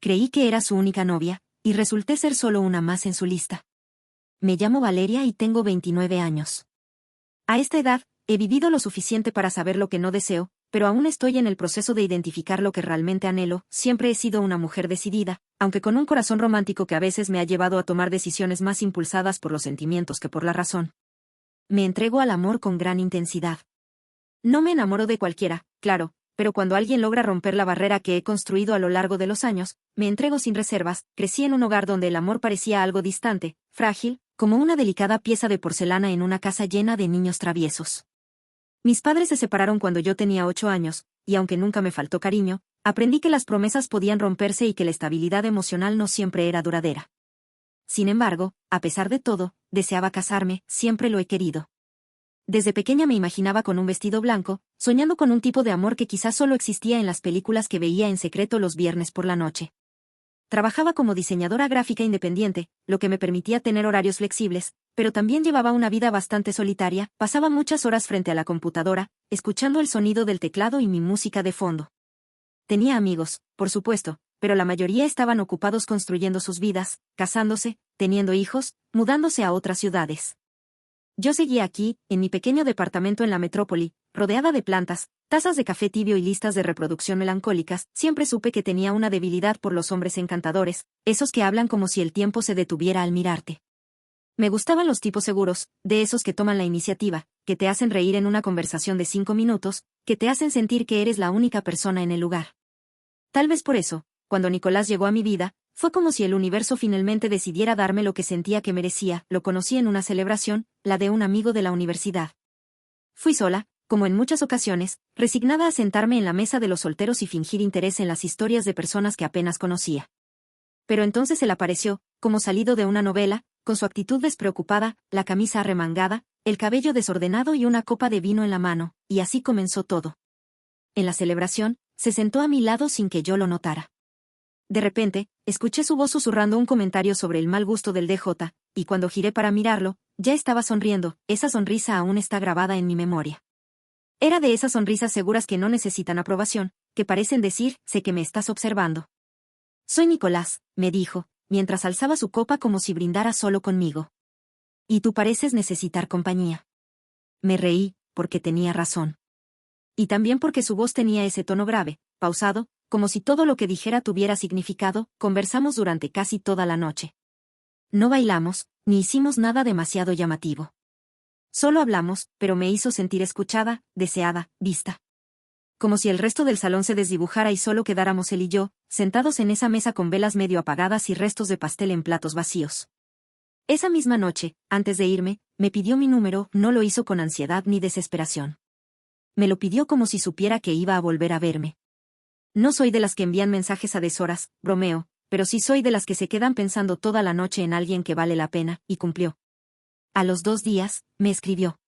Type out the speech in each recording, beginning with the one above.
Creí que era su única novia, y resulté ser solo una más en su lista. Me llamo Valeria y tengo 29 años. A esta edad, he vivido lo suficiente para saber lo que no deseo, pero aún estoy en el proceso de identificar lo que realmente anhelo. Siempre he sido una mujer decidida, aunque con un corazón romántico que a veces me ha llevado a tomar decisiones más impulsadas por los sentimientos que por la razón. Me entrego al amor con gran intensidad. No me enamoro de cualquiera, claro, pero cuando alguien logra romper la barrera que he construido a lo largo de los años, me entrego sin reservas. Crecí en un hogar donde el amor parecía algo distante, frágil, como una delicada pieza de porcelana en una casa llena de niños traviesos. Mis padres se separaron cuando yo tenía 8 años, y aunque nunca me faltó cariño, aprendí que las promesas podían romperse y que la estabilidad emocional no siempre era duradera. Sin embargo, a pesar de todo, deseaba casarme, siempre lo he querido. Desde pequeña me imaginaba con un vestido blanco, soñando con un tipo de amor que quizás solo existía en las películas que veía en secreto los viernes por la noche. Trabajaba como diseñadora gráfica independiente, lo que me permitía tener horarios flexibles, pero también llevaba una vida bastante solitaria. Pasaba muchas horas frente a la computadora, escuchando el sonido del teclado y mi música de fondo. Tenía amigos, por supuesto, pero la mayoría estaban ocupados construyendo sus vidas, casándose, teniendo hijos, mudándose a otras ciudades. Yo seguía aquí, en mi pequeño departamento en la metrópoli, rodeada de plantas, tazas de café tibio y listas de reproducción melancólicas. Siempre supe que tenía una debilidad por los hombres encantadores, esos que hablan como si el tiempo se detuviera al mirarte. Me gustaban los tipos seguros, de esos que toman la iniciativa, que te hacen reír en una conversación de 5 minutos, que te hacen sentir que eres la única persona en el lugar. Tal vez por eso, cuando Nicolás llegó a mi vida, fue como si el universo finalmente decidiera darme lo que sentía que merecía. Lo conocí en una celebración, la de un amigo de la universidad. Fui sola, como en muchas ocasiones, resignada a sentarme en la mesa de los solteros y fingir interés en las historias de personas que apenas conocía. Pero entonces él apareció, como salido de una novela, con su actitud despreocupada, la camisa arremangada, el cabello desordenado y una copa de vino en la mano, y así comenzó todo. En la celebración, se sentó a mi lado sin que yo lo notara. De repente, escuché su voz susurrando un comentario sobre el mal gusto del DJ, y cuando giré para mirarlo, ya estaba sonriendo. Esa sonrisa aún está grabada en mi memoria. Era de esas sonrisas seguras que no necesitan aprobación, que parecen decir, sé que me estás observando. Soy Nicolás, me dijo, mientras alzaba su copa como si brindara solo conmigo. Y tú pareces necesitar compañía. Me reí, porque tenía razón. Y también porque su voz tenía ese tono grave, pausado, como si todo lo que dijera tuviera significado. Conversamos durante casi toda la noche. No bailamos, ni hicimos nada demasiado llamativo. Solo hablamos, pero me hizo sentir escuchada, deseada, vista. Como si el resto del salón se desdibujara y solo quedáramos él y yo, sentados en esa mesa con velas medio apagadas y restos de pastel en platos vacíos. Esa misma noche, antes de irme, me pidió mi número. No lo hizo con ansiedad ni desesperación. Me lo pidió como si supiera que iba a volver a verme. No soy de las que envían mensajes a deshoras, bromeo, pero sí soy de las que se quedan pensando toda la noche en alguien que vale la pena, y cumplió. A los 2 días, me escribió.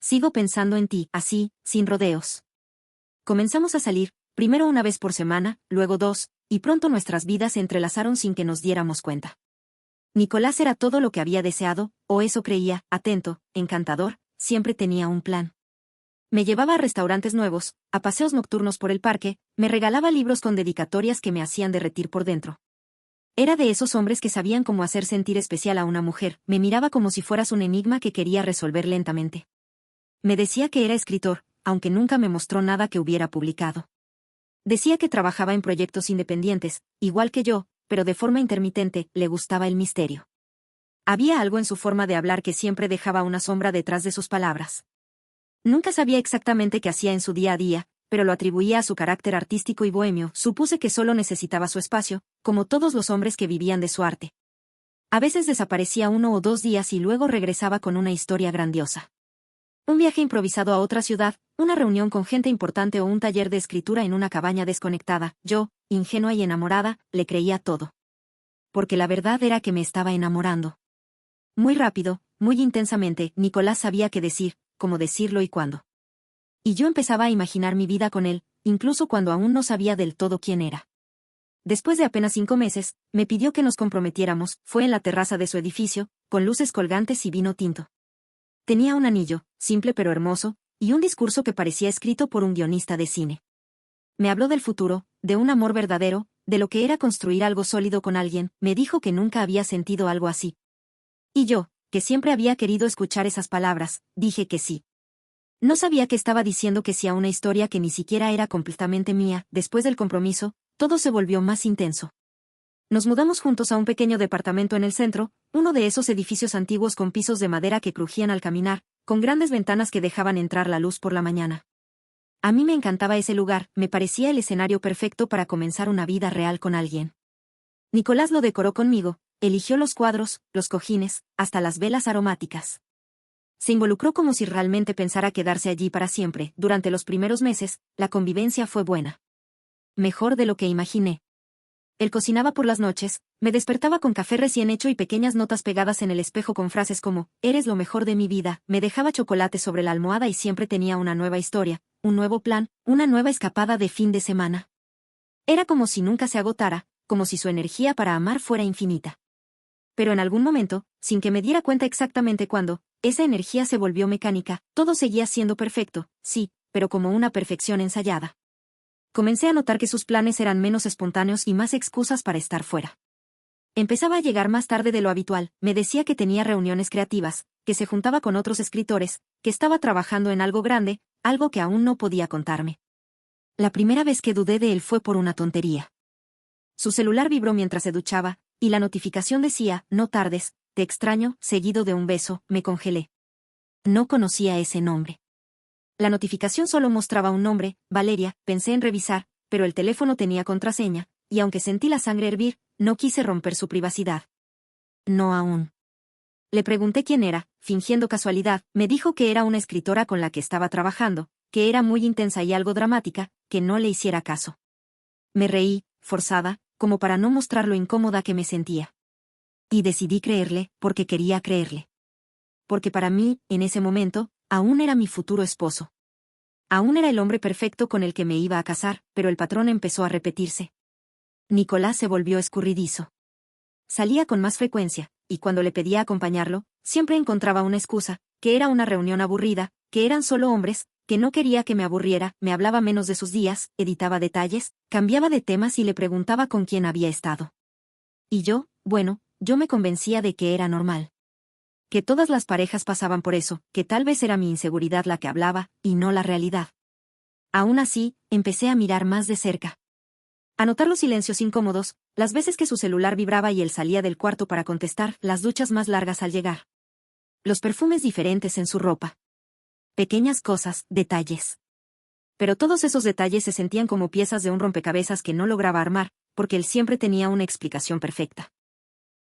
Sigo pensando en ti, así, sin rodeos. Comenzamos a salir, primero una vez por semana, luego 2, y pronto nuestras vidas se entrelazaron sin que nos diéramos cuenta. Nicolás era todo lo que había deseado, o eso creía, atento, encantador, siempre tenía un plan. Me llevaba a restaurantes nuevos, a paseos nocturnos por el parque, me regalaba libros con dedicatorias que me hacían derretir por dentro. Era de esos hombres que sabían cómo hacer sentir especial a una mujer. Me miraba como si fueras un enigma que quería resolver lentamente. Me decía que era escritor, aunque nunca me mostró nada que hubiera publicado. Decía que trabajaba en proyectos independientes, igual que yo, pero de forma intermitente. Le gustaba el misterio. Había algo en su forma de hablar que siempre dejaba una sombra detrás de sus palabras. Nunca sabía exactamente qué hacía en su día a día, pero lo atribuía a su carácter artístico y bohemio. Supuse que solo necesitaba su espacio, como todos los hombres que vivían de su arte. A veces desaparecía 1 o 2 días y luego regresaba con una historia grandiosa. Un viaje improvisado a otra ciudad, una reunión con gente importante o un taller de escritura en una cabaña desconectada. Yo, ingenua y enamorada, le creía todo. Porque la verdad era que me estaba enamorando. Muy rápido, muy intensamente. Nicolás sabía qué decir, cómo decirlo y cuándo. Y yo empezaba a imaginar mi vida con él, incluso cuando aún no sabía del todo quién era. Después de apenas 5 meses, me pidió que nos comprometiéramos. Fue en la terraza de su edificio, con luces colgantes y vino tinto. Tenía un anillo, simple pero hermoso, y un discurso que parecía escrito por un guionista de cine. Me habló del futuro, de un amor verdadero, de lo que era construir algo sólido con alguien, me dijo que nunca había sentido algo así. Y yo, que siempre había querido escuchar esas palabras, dije que sí. No sabía que estaba diciendo que sí a una historia que ni siquiera era completamente mía. Después del compromiso, todo se volvió más intenso. Nos mudamos juntos a un pequeño departamento en el centro, uno de esos edificios antiguos con pisos de madera que crujían al caminar, con grandes ventanas que dejaban entrar la luz por la mañana. A mí me encantaba ese lugar, me parecía el escenario perfecto para comenzar una vida real con alguien. Nicolás lo decoró conmigo, eligió los cuadros, los cojines, hasta las velas aromáticas. Se involucró como si realmente pensara quedarse allí para siempre. Durante los primeros meses, la convivencia fue buena. Mejor de lo que imaginé. Él cocinaba por las noches, me despertaba con café recién hecho y pequeñas notas pegadas en el espejo con frases como, eres lo mejor de mi vida, me dejaba chocolate sobre la almohada y siempre tenía una nueva historia, un nuevo plan, una nueva escapada de fin de semana. Era como si nunca se agotara, como si su energía para amar fuera infinita. Pero en algún momento, sin que me diera cuenta exactamente cuándo, esa energía se volvió mecánica, todo seguía siendo perfecto, sí, pero como una perfección ensayada. Comencé a notar que sus planes eran menos espontáneos y más excusas para estar fuera. Empezaba a llegar más tarde de lo habitual, me decía que tenía reuniones creativas, que se juntaba con otros escritores, que estaba trabajando en algo grande, algo que aún no podía contarme. La primera vez que dudé de él fue por una tontería. Su celular vibró mientras se duchaba, y la notificación decía, no tardes, te extraño, seguido de un beso. Me congelé. No conocía ese nombre. La notificación solo mostraba un nombre, Valeria. Pensé en revisar, pero el teléfono tenía contraseña, y aunque sentí la sangre hervir, no quise romper su privacidad. No aún. Le pregunté quién era, fingiendo casualidad, me dijo que era una escritora con la que estaba trabajando, que era muy intensa y algo dramática, que no le hiciera caso. Me reí, forzada, como para no mostrar lo incómoda que me sentía. Y decidí creerle, porque quería creerle. Porque para mí, en ese momento, aún era mi futuro esposo. Aún era el hombre perfecto con el que me iba a casar, pero el patrón empezó a repetirse. Nicolás se volvió escurridizo. Salía con más frecuencia, y cuando le pedía acompañarlo, siempre encontraba una excusa, que era una reunión aburrida, que eran solo hombres, que no quería que me aburriera, me hablaba menos de sus días, editaba detalles, cambiaba de temas y le preguntaba con quién había estado. Y yo, bueno, yo me convencía de que era normal. Que todas las parejas pasaban por eso, que tal vez era mi inseguridad la que hablaba, y no la realidad. Aún así, empecé a mirar más de cerca. A notar los silencios incómodos, las veces que su celular vibraba y él salía del cuarto para contestar, las duchas más largas al llegar. Los perfumes diferentes en su ropa. Pequeñas cosas, detalles. Pero todos esos detalles se sentían como piezas de un rompecabezas que no lograba armar, porque él siempre tenía una explicación perfecta.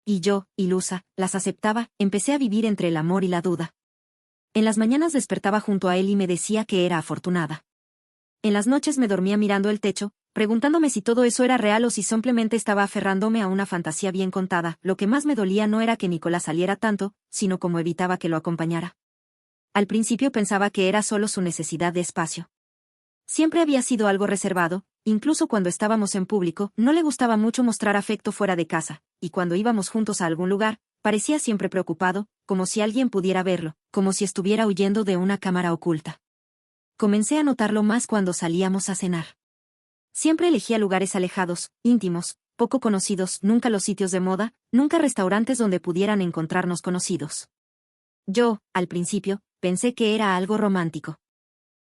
Y yo, ilusa, las aceptaba, empecé a vivir entre el amor y la duda. En las mañanas despertaba junto a él y me decía que era afortunada. En las noches me dormía mirando el techo, preguntándome si todo eso era real o si simplemente estaba aferrándome a una fantasía bien contada. Lo que más me dolía no era que Nicolás saliera tanto, sino cómo evitaba que lo acompañara. Al principio pensaba que era solo su necesidad de espacio. Siempre había sido algo reservado, incluso cuando estábamos en público, no le gustaba mucho mostrar afecto fuera de casa, y cuando íbamos juntos a algún lugar, parecía siempre preocupado, como si alguien pudiera verlo, como si estuviera huyendo de una cámara oculta. Comencé a notarlo más cuando salíamos a cenar. Siempre elegía lugares alejados, íntimos, poco conocidos, nunca los sitios de moda, nunca restaurantes donde pudieran encontrarnos conocidos. Yo, al principio, pensé que era algo romántico.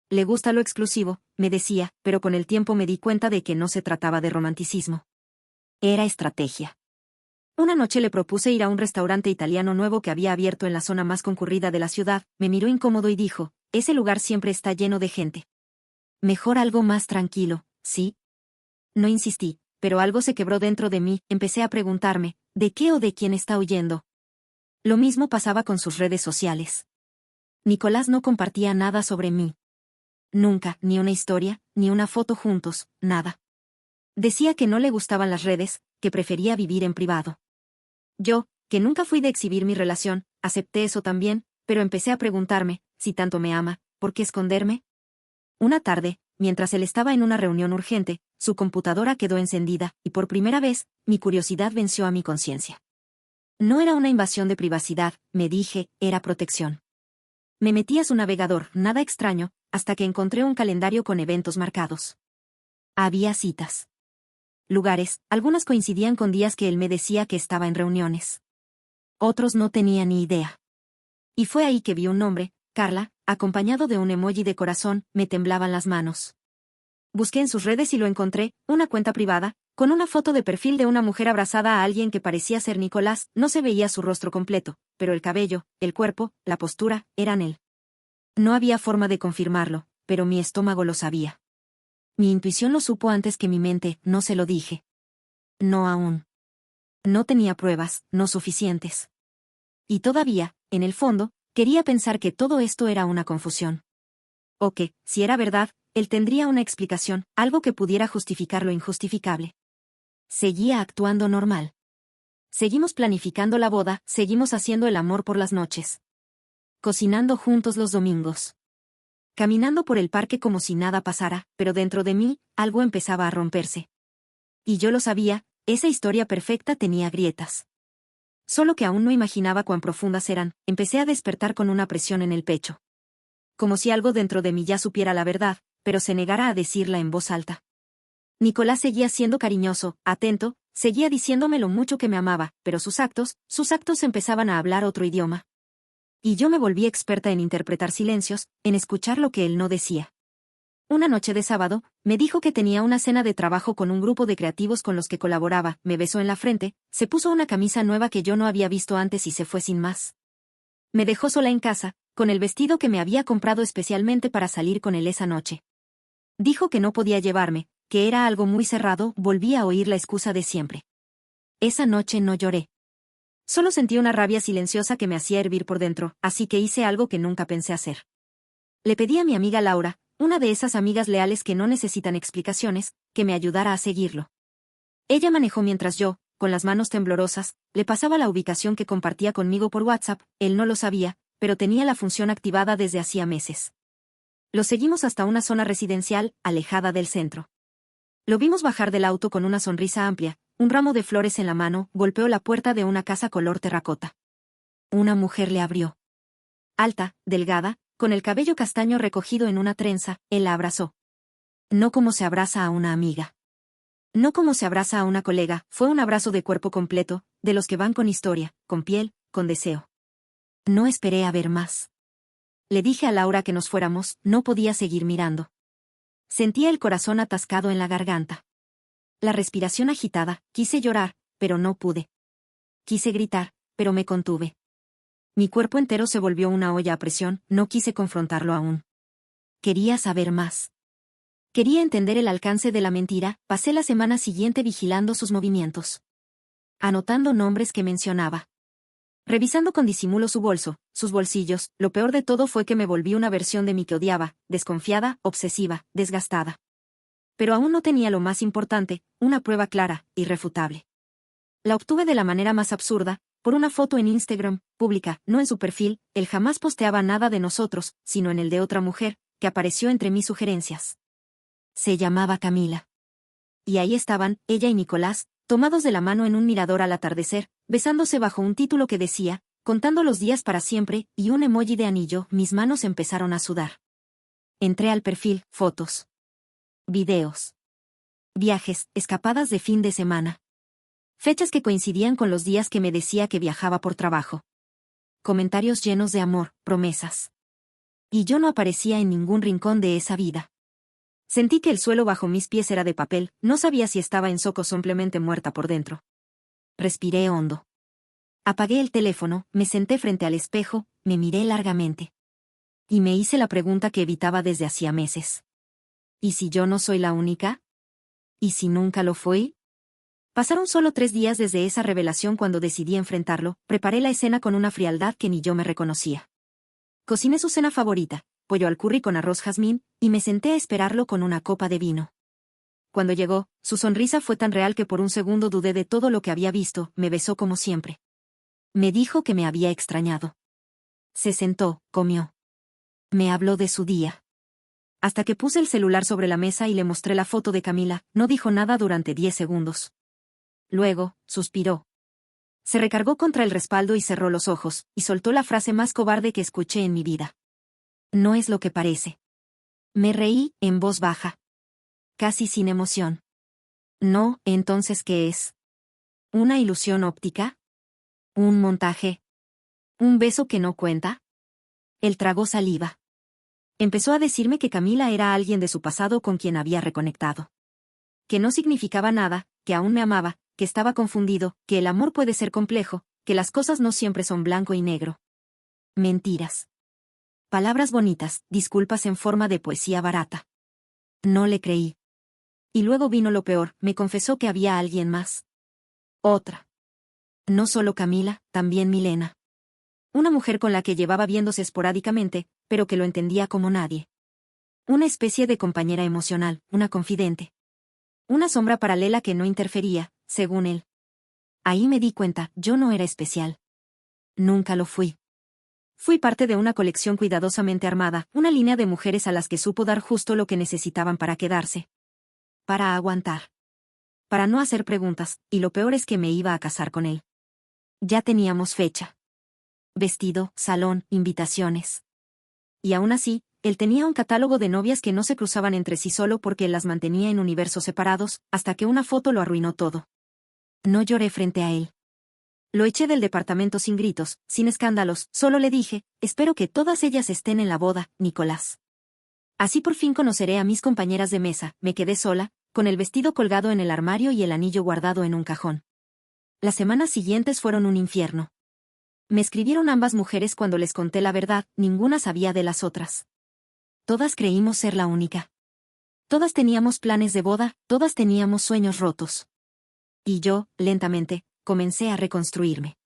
Le gusta lo exclusivo, me decía, pero con el tiempo me di cuenta de que no se trataba de romanticismo. Era estrategia. Una noche le propuse ir a un restaurante italiano nuevo que había abierto en la zona más concurrida de la ciudad, me miró incómodo y dijo, ese lugar siempre está lleno de gente. Mejor algo más tranquilo, ¿sí? No insistí, pero algo se quebró dentro de mí, empecé a preguntarme, ¿de qué o de quién está huyendo? Lo mismo pasaba con sus redes sociales. Nicolás no compartía nada sobre mí. Nunca, ni una historia, ni una foto juntos, nada. Decía que no le gustaban las redes, que prefería vivir en privado. Yo, que nunca fui de exhibir mi relación, acepté eso también, pero empecé a preguntarme, si tanto me ama, ¿por qué esconderme? Una tarde, mientras él estaba en una reunión urgente, su computadora quedó encendida, y por primera vez, mi curiosidad venció a mi conciencia. No era una invasión de privacidad, me dije, era protección. Me metí a su navegador, nada extraño, hasta que encontré un calendario con eventos marcados. Había citas. lugares, algunas coincidían con días que él me decía que estaba en reuniones. Otros no tenía ni idea. Y fue ahí que vi un nombre, Carla, acompañado de un emoji de corazón, me temblaban las manos. Busqué en sus redes y lo encontré, una cuenta privada, con una foto de perfil de una mujer abrazada a alguien que parecía ser Nicolás, no se veía su rostro completo, pero el cabello, el cuerpo, la postura, eran él. No había forma de confirmarlo, pero mi estómago lo sabía. Mi intuición lo supo antes que mi mente, no se lo dije. No aún. No tenía pruebas, no suficientes. Y todavía, en el fondo, quería pensar que todo esto era una confusión. O que, si era verdad, él tendría una explicación, algo que pudiera justificar lo injustificable. Seguía actuando normal. Seguimos planificando la boda, seguimos haciendo el amor por las noches. Cocinando juntos los domingos. Caminando por el parque como si nada pasara, pero dentro de mí, algo empezaba a romperse. Y yo lo sabía, esa historia perfecta tenía grietas. Solo que aún no imaginaba cuán profundas eran, empecé a despertar con una presión en el pecho. Como si algo dentro de mí ya supiera la verdad, pero se negara a decirla en voz alta. Nicolás seguía siendo cariñoso, atento, seguía diciéndome lo mucho que me amaba, pero sus actos empezaban a hablar otro idioma. Y yo me volví experta en interpretar silencios, en escuchar lo que él no decía. Una noche de sábado, me dijo que tenía una cena de trabajo con un grupo de creativos con los que colaboraba, me besó en la frente, se puso una camisa nueva que yo no había visto antes y se fue sin más. Me dejó sola en casa, con el vestido que me había comprado especialmente para salir con él esa noche. Dijo que no podía llevarme, que era algo muy cerrado, volví a oír la excusa de siempre. Esa noche no lloré. Solo sentí una rabia silenciosa que me hacía hervir por dentro, así que hice algo que nunca pensé hacer. Le pedí a mi amiga Laura, una de esas amigas leales que no necesitan explicaciones, que me ayudara a seguirlo. Ella manejó mientras yo, con las manos temblorosas, le pasaba la ubicación que compartía conmigo por WhatsApp, él no lo sabía, pero tenía la función activada desde hacía meses. Lo seguimos hasta una zona residencial, alejada del centro. Lo vimos bajar del auto con una sonrisa amplia, un ramo de flores en la mano, golpeó la puerta de una casa color terracota. Una mujer le abrió. Alta, delgada, con el cabello castaño recogido en una trenza, él la abrazó. No como se abraza a una amiga. No como se abraza a una colega, fue un abrazo de cuerpo completo, de los que van con historia, con piel, con deseo. No esperé a ver más. Le dije a Laura que nos fuéramos, no podía seguir mirando. Sentía el corazón atascado en la garganta. La respiración agitada, quise llorar, pero no pude. Quise gritar, pero me contuve. Mi cuerpo entero se volvió una olla a presión, no quise confrontarlo aún. Quería saber más. Quería entender el alcance de la mentira, pasé la semana siguiente vigilando sus movimientos. Anotando nombres que mencionaba. Revisando con disimulo su bolso, sus bolsillos, lo peor de todo fue que me volví una versión de mí que odiaba, desconfiada, obsesiva, desgastada. Pero aún no tenía lo más importante, una prueba clara, irrefutable. La obtuve de la manera más absurda, por una foto en Instagram, pública, no en su perfil, él jamás posteaba nada de nosotros, sino en el de otra mujer, que apareció entre mis sugerencias. Se llamaba Camila. Y ahí estaban, ella y Nicolás, tomados de la mano en un mirador al atardecer, besándose bajo un título que decía, contando los días para siempre, y un emoji de anillo, mis manos empezaron a sudar. Entré al perfil, fotos. Videos. Viajes, escapadas de fin de semana. Fechas que coincidían con los días que me decía que viajaba por trabajo. Comentarios llenos de amor, promesas. Y yo no aparecía en ningún rincón de esa vida. Sentí que el suelo bajo mis pies era de papel, no sabía si estaba en shock o simplemente muerta por dentro. Respiré hondo. Apagué el teléfono, me senté frente al espejo, me miré largamente. Y me hice la pregunta que evitaba desde hacía meses. ¿Y si yo no soy la única? ¿Y si nunca lo fui? Pasaron solo 3 días desde esa revelación cuando decidí enfrentarlo, preparé la escena con una frialdad que ni yo me reconocía. Cociné su cena favorita, pollo al curry con arroz jazmín, y me senté a esperarlo con una copa de vino. Cuando llegó, su sonrisa fue tan real que por un segundo dudé de todo lo que había visto, me besó como siempre. Me dijo que me había extrañado. Se sentó, comió. Me habló de su día. Hasta que puse el celular sobre la mesa y le mostré la foto de Camila, no dijo nada durante 10 segundos. Luego, suspiró. Se recargó contra el respaldo y cerró los ojos, y soltó la frase más cobarde que escuché en mi vida. No es lo que parece. Me reí, en voz baja. Casi sin emoción. No, entonces ¿qué es? ¿Una ilusión óptica? ¿Un montaje? ¿Un beso que no cuenta? Él tragó saliva. Empezó a decirme que Camila era alguien de su pasado con quien había reconectado. Que no significaba nada, que aún me amaba, que estaba confundido, que el amor puede ser complejo, que las cosas no siempre son blanco y negro. Mentiras. Palabras bonitas, disculpas en forma de poesía barata. No le creí. Y luego vino lo peor, me confesó que había alguien más. Otra. No solo Camila, también Milena. Una mujer con la que llevaba viéndose esporádicamente, pero que lo entendía como nadie. Una especie de compañera emocional, una confidente. Una sombra paralela que no interfería, según él. Ahí me di cuenta, yo no era especial. Nunca lo fui. Fui parte de una colección cuidadosamente armada, una línea de mujeres a las que supo dar justo lo que necesitaban para quedarse. Para aguantar. Para no hacer preguntas, y lo peor es que me iba a casar con él. Ya teníamos fecha. Vestido, salón, invitaciones. Y aún así, él tenía un catálogo de novias que no se cruzaban entre sí solo porque él las mantenía en universos separados, hasta que una foto lo arruinó todo. No lloré frente a él. Lo eché del departamento sin gritos, sin escándalos, solo le dije, espero que todas ellas estén en la boda, Nicolás. Así por fin conoceré a mis compañeras de mesa, me quedé sola, con el vestido colgado en el armario y el anillo guardado en un cajón. Las semanas siguientes fueron un infierno. Me escribieron ambas mujeres cuando les conté la verdad, ninguna sabía de las otras. Todas creímos ser la única. Todas teníamos planes de boda, todas teníamos sueños rotos. Y yo, lentamente, comencé a reconstruirme.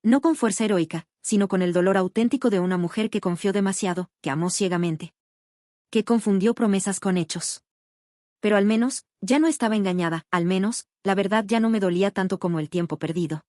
No con fuerza heroica, sino con el dolor auténtico de una mujer que confió demasiado, que amó ciegamente. Que confundió promesas con hechos. Pero al menos, ya no estaba engañada, al menos, la verdad ya no me dolía tanto como el tiempo perdido.